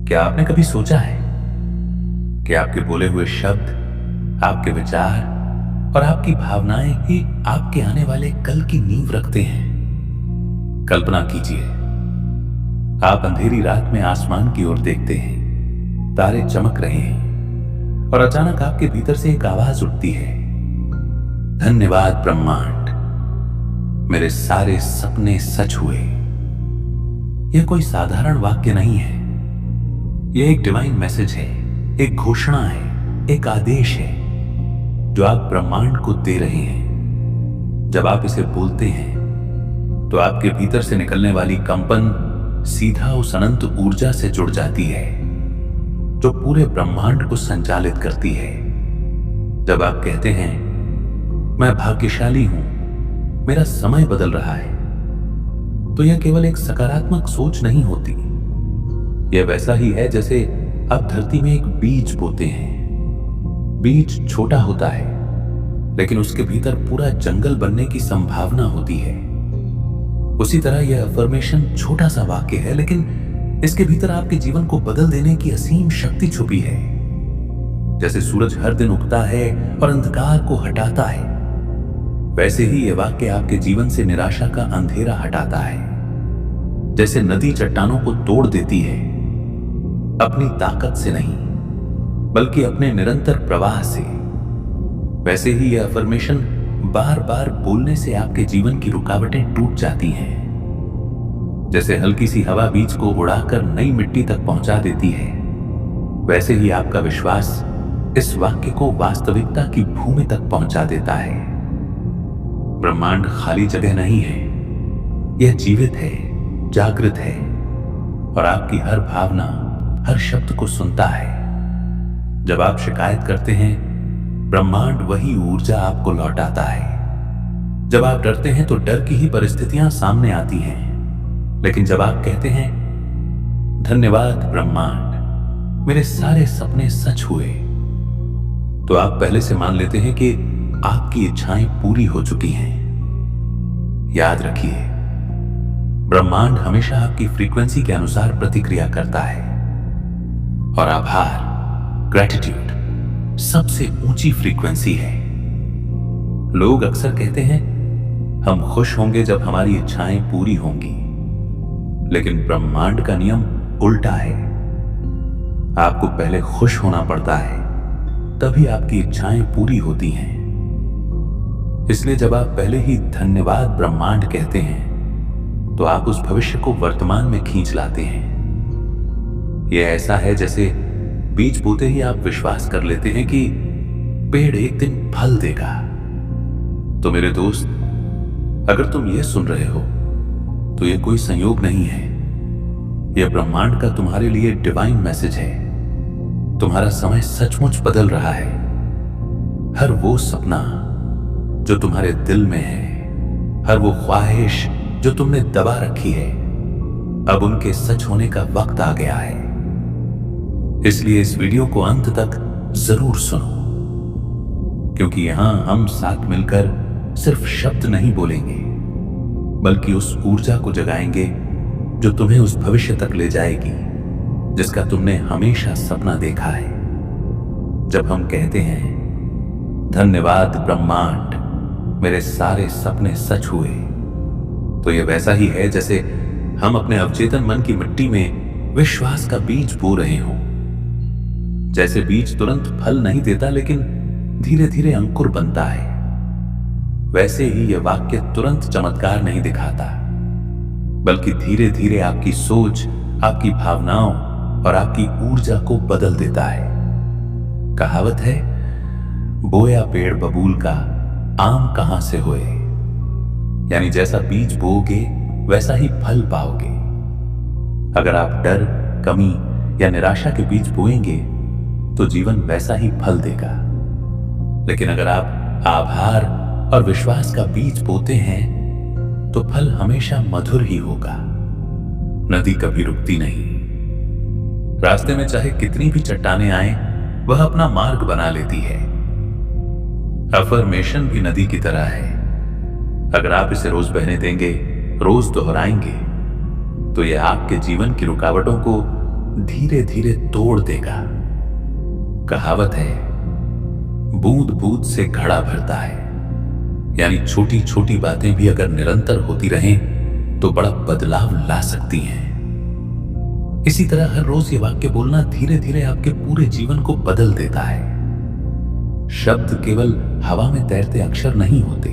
क्या आपने कभी सोचा है कि आपके बोले हुए शब्द, आपके विचार और आपकी भावनाएं ही आपके आने वाले कल की नींव रखते हैं? कल्पना कीजिए, आप अंधेरी रात में आसमान की ओर देखते हैं, तारे चमक रहे हैं और अचानक आपके भीतर से एक आवाज उठती है, धन्यवाद ब्रह्मांड, मेरे सारे सपने सच हुए। यह कोई साधारण वाक्य नहीं है, यह एक डिवाइन मैसेज है, एक घोषणा है, एक आदेश है जो आप ब्रह्मांड को दे रहे हैं। जब आप इसे बोलते हैं तो आपके भीतर से निकलने वाली कंपन सीधा उस अनंत ऊर्जा से जुड़ जाती है जो पूरे ब्रह्मांड को संचालित करती है। जब आप कहते हैं, मैं भाग्यशाली हूं, मेरा समय बदल रहा है, तो यह केवल एक सकारात्मक सोच नहीं होती। यह वैसा ही है जैसे आप धरती में एक बीज बोते हैं। बीज छोटा होता है, लेकिन उसके भीतर पूरा जंगल बनने की संभावना होती है। उसी तरह यह अफर्मेशन छोटा सा वाक्य है, लेकिन इसके भीतर आपके जीवन को बदल देने की असीम शक्ति छुपी है। जैसे सूरज हर दिन उगता है और अंधकार को हटाता है, वैसे ही यह वाक्य आपके जीवन से निराशा का अंधेरा हटाता है। जैसे नदी चट्टानों को तोड़ देती है, अपनी ताकत से नहीं बल्कि अपने निरंतर प्रवाह से, वैसे ही यह अफर्मेशन बार बार बोलने से आपके जीवन की रुकावटें टूट जाती हैं। जैसे हल्की सी हवा बीज को उड़ाकर नई मिट्टी तक पहुंचा देती है, वैसे ही आपका विश्वास इस वाक्य को वास्तविकता की भूमि तक पहुंचा देता है। ब्रह्मांड खाली जगह नहीं है, यह जीवित है, जागृत है और आपकी हर भावना, हर शब्द को सुनता है। जब आप शिकायत करते हैं, ब्रह्मांड वही ऊर्जा आपको लौटाता है। जब आप डरते हैं तो डर की ही परिस्थितियां सामने आती हैं, लेकिन जब आप कहते हैं, धन्यवाद ब्रह्मांड, मेरे सारे सपने सच हुए, तो आप पहले से मान लेते हैं कि आपकी इच्छाएं पूरी हो चुकी हैं। याद रखिए, ब्रह्मांड हमेशा आपकी फ्रीक्वेंसी के अनुसार प्रतिक्रिया करता है और आभार, ग्रेटिट्यूड सबसे ऊंची फ्रीक्वेंसी है। लोग अक्सर कहते हैं, हम खुश होंगे जब हमारी इच्छाएं पूरी होंगी, लेकिन ब्रह्मांड का नियम उल्टा है। आपको पहले खुश होना पड़ता है, तभी आपकी इच्छाएं पूरी होती हैं। इसलिए जब आप पहले ही धन्यवाद ब्रह्मांड कहते हैं, तो आप उस भविष्य को वर्तमान में खींच लाते हैं। यह ऐसा है जैसे बीज बोते ही आप विश्वास कर लेते हैं कि पेड़ एक दिन फल देगा। तो मेरे दोस्त, अगर तुम यह सुन रहे हो तो यह कोई संयोग नहीं है, यह ब्रह्मांड का तुम्हारे लिए डिवाइन मैसेज है। तुम्हारा समय सचमुच बदल रहा है। हर वो सपना जो तुम्हारे दिल में है, हर वो ख्वाहिश जो तुमने दबा रखी है, अब उनके सच होने का वक्त आ गया है। इसलिए इस वीडियो को अंत तक जरूर सुनो, क्योंकि यहां हम साथ मिलकर सिर्फ शब्द नहीं बोलेंगे, बल्कि उस ऊर्जा को जगाएंगे जो तुम्हें उस भविष्य तक ले जाएगी जिसका तुमने हमेशा सपना देखा है। जब हम कहते हैं, धन्यवाद ब्रह्मांड, मेरे सारे सपने सच हुए, तो यह वैसा ही है जैसे हम अपने अवचेतन मन की मिट्टी में विश्वास का बीज बो रहे हों। जैसे बीज तुरंत फल नहीं देता, लेकिन धीरे धीरे अंकुर बनता है, वैसे ही यह वाक्य तुरंत चमत्कार नहीं दिखाता, बल्कि धीरे धीरे आपकी सोच, आपकी भावनाओं और आपकी ऊर्जा को बदल देता है। कहावत है, बोया पेड़ बबूल का, आम कहां से होए। यानी जैसा बीज बोओगे वैसा ही फल पाओगे। अगर आप डर, कमी या निराशा के बीज बोएंगे तो जीवन वैसा ही फल देगा। लेकिन अगर आप आभार और विश्वास का बीज बोते हैं तो फल हमेशा मधुर ही होगा। नदी कभी रुकती नहीं। रास्ते में चाहे कितनी भी चट्टानें आए, वह अपना मार्ग बना लेती है। अफर्मेशन भी नदी की तरह है। अगर आप इसे रोज बहने देंगे, रोज दोहराएंगे, तो यह आपके जीवन की रुकावटों को धीरे धीरे तोड़ देगा। कहावत है, बूंद बूंद से घड़ा भरता है। यानी छोटी छोटी बातें भी अगर निरंतर होती रहें तो बड़ा बदलाव ला सकती हैं। इसी तरह हर रोज ये वाक्य बोलना धीरे धीरे आपके पूरे जीवन को बदल देता है। शब्द केवल हवा में तैरते अक्षर नहीं होते,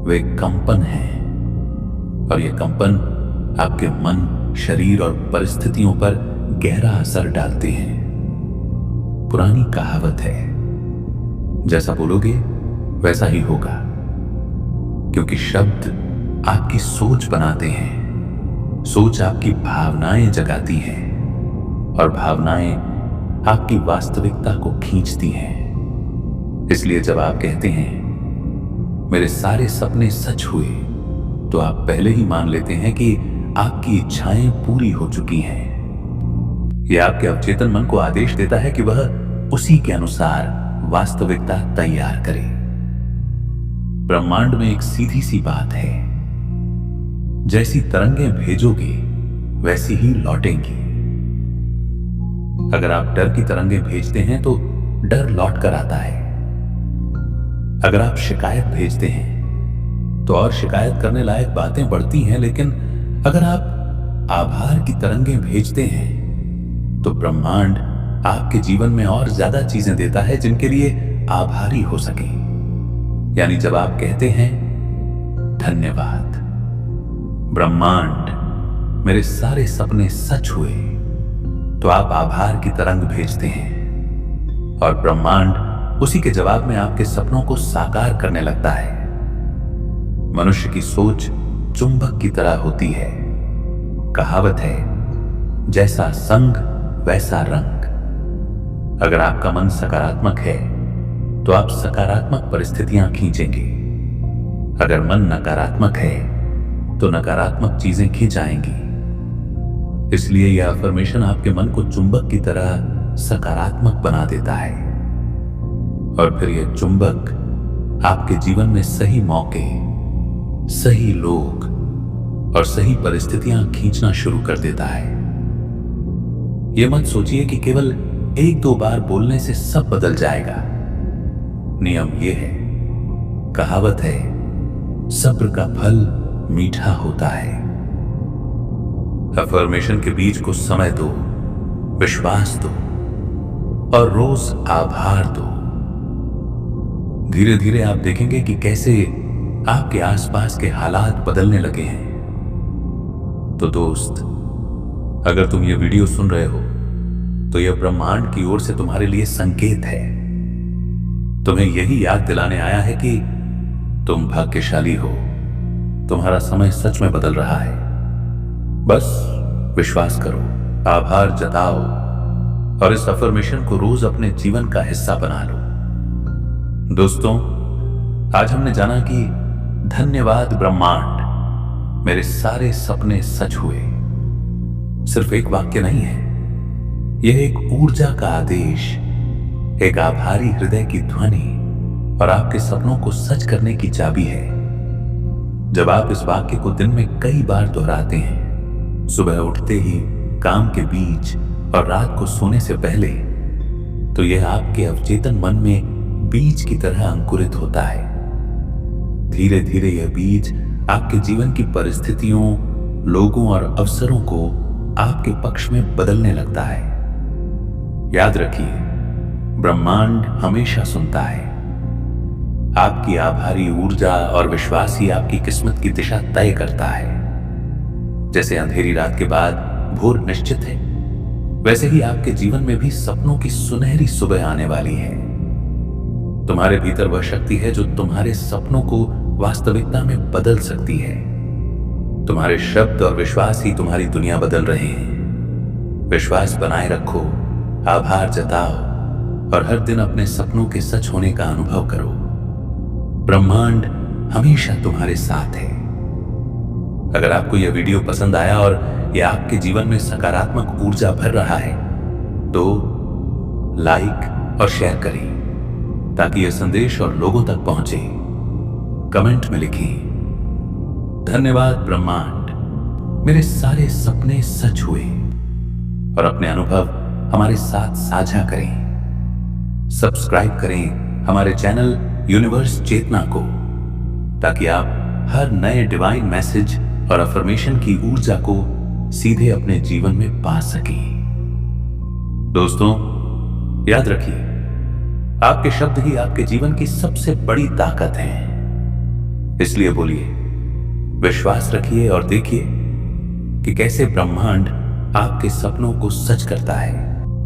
वे कंपन हैं, और ये कंपन आपके मन, शरीर और परिस्थितियों पर गहरा असर डालते हैं। पुरानी कहावत है, जैसा बोलोगे वैसा ही होगा, क्योंकि शब्द आपकी सोच बनाते हैं, सोच आपकी भावनाएं जगाती हैं, और भावनाएं आपकी वास्तविकता को खींचती हैं। इसलिए जब आप कहते हैं मेरे सारे सपने सच हुए, तो आप पहले ही मान लेते हैं कि आपकी इच्छाएं पूरी हो चुकी हैं। यह आपके अवचेतन मन को आदेश देता है कि वह उसी के अनुसार वास्तविकता तैयार करे। ब्रह्मांड में एक सीधी सी बात है, जैसी तरंगें भेजोगे वैसी ही लौटेंगी। अगर आप डर की तरंगें भेजते हैं तो डर लौट कर आता है। अगर आप शिकायत भेजते हैं तो और शिकायत करने लायक बातें बढ़ती हैं, लेकिन अगर आप आभार की तरंगें भेजते हैं तो ब्रह्मांड आपके जीवन में और ज्यादा चीजें देता है जिनके लिए आभारी हो सके। यानी जब आप कहते हैं धन्यवाद ब्रह्मांड, मेरे सारे सपने सच हुए, तो आप आभार की तरंग भेजते हैं, और ब्रह्मांड उसी के जवाब में आपके सपनों को साकार करने लगता है। मनुष्य की सोच चुंबक की तरह होती है। कहावत है, जैसा संग वैसा रंग। अगर आपका मन सकारात्मक है तो आप सकारात्मक परिस्थितियां खींचेंगे। अगर मन नकारात्मक है तो नकारात्मक चीजें खींच आएंगी। इसलिए यह अफर्मेशन आपके मन को चुंबक की तरह सकारात्मक बना देता है, और फिर यह चुंबक आपके जीवन में सही मौके, सही लोग और सही परिस्थितियां खींचना शुरू कर देता है। यह मत सोचिए कि केवल एक दो बार बोलने से सब बदल जाएगा। नियम यह है, कहावत है, सब्र का फल मीठा होता है। अफर्मेशन के बीज को समय दो, विश्वास दो और रोज आभार दो। धीरे धीरे आप देखेंगे कि कैसे आपके आसपास के हालात बदलने लगे हैं। तो दोस्त, अगर तुम ये वीडियो सुन रहे हो तो यह ब्रह्मांड की ओर से तुम्हारे लिए संकेत है। तुम्हें यही याद दिलाने आया है कि तुम भाग्यशाली हो, तुम्हारा समय सच में बदल रहा है। बस विश्वास करो, आभार जताओ और इस अफर्मेशन को रोज अपने जीवन का हिस्सा बना लो। दोस्तों, आज हमने जाना कि धन्यवाद ब्रह्मांड, मेरे सारे सपने सच हुए सिर्फ एक वाक्य नहीं है। यह एक ऊर्जा का आदेश, एक आभारी हृदय की ध्वनि और आपके सपनों को सच करने की चाबी है। जब आप इस वाक्य को दिन में कई बार दोहराते हैं, सुबह उठते ही, काम के बीच और रात को सोने से पहले, तो यह आपके अवचेतन मन में बीज की तरह अंकुरित होता है। धीरे धीरे यह बीज आपके जीवन की परिस्थितियों, लोगों और अवसरों को आपके पक्ष में बदलने लगता है। याद रखिए, ब्रह्मांड हमेशा सुनता है। आपकी आभारी ऊर्जा और विश्वास ही आपकी किस्मत की दिशा तय करता है। जैसे अंधेरी रात के बाद भोर निश्चित है, वैसे ही आपके जीवन में भी सपनों की सुनहरी सुबह आने वाली है। तुम्हारे भीतर वह शक्ति है जो तुम्हारे सपनों को वास्तविकता में बदल सकती है। तुम्हारे शब्द और विश्वास ही तुम्हारी दुनिया बदल रहे हैं। विश्वास बनाए रखो, आभार जताओ और हर दिन अपने सपनों के सच होने का अनुभव करो। ब्रह्मांड हमेशा तुम्हारे साथ है। अगर आपको यह वीडियो पसंद आया और यह आपके जीवन में सकारात्मक ऊर्जा भर रहा है, तो लाइक और शेयर करें ताकि यह संदेश और लोगों तक पहुंचे। कमेंट में लिखें, धन्यवाद ब्रह्मांड, मेरे सारे सपने सच हुए, और अपने अनुभव हमारे साथ साझा करें। सब्सक्राइब करें हमारे चैनल यूनिवर्स चेतना को, ताकि आप हर नए डिवाइन मैसेज और अफर्मेशन की ऊर्जा को सीधे अपने जीवन में पा सकें। दोस्तों, याद रखिए, आपके शब्द ही आपके जीवन की सबसे बड़ी ताकत है। इसलिए बोलिए, विश्वास रखिए और देखिए कि कैसे ब्रह्मांड आपके सपनों को सच करता है।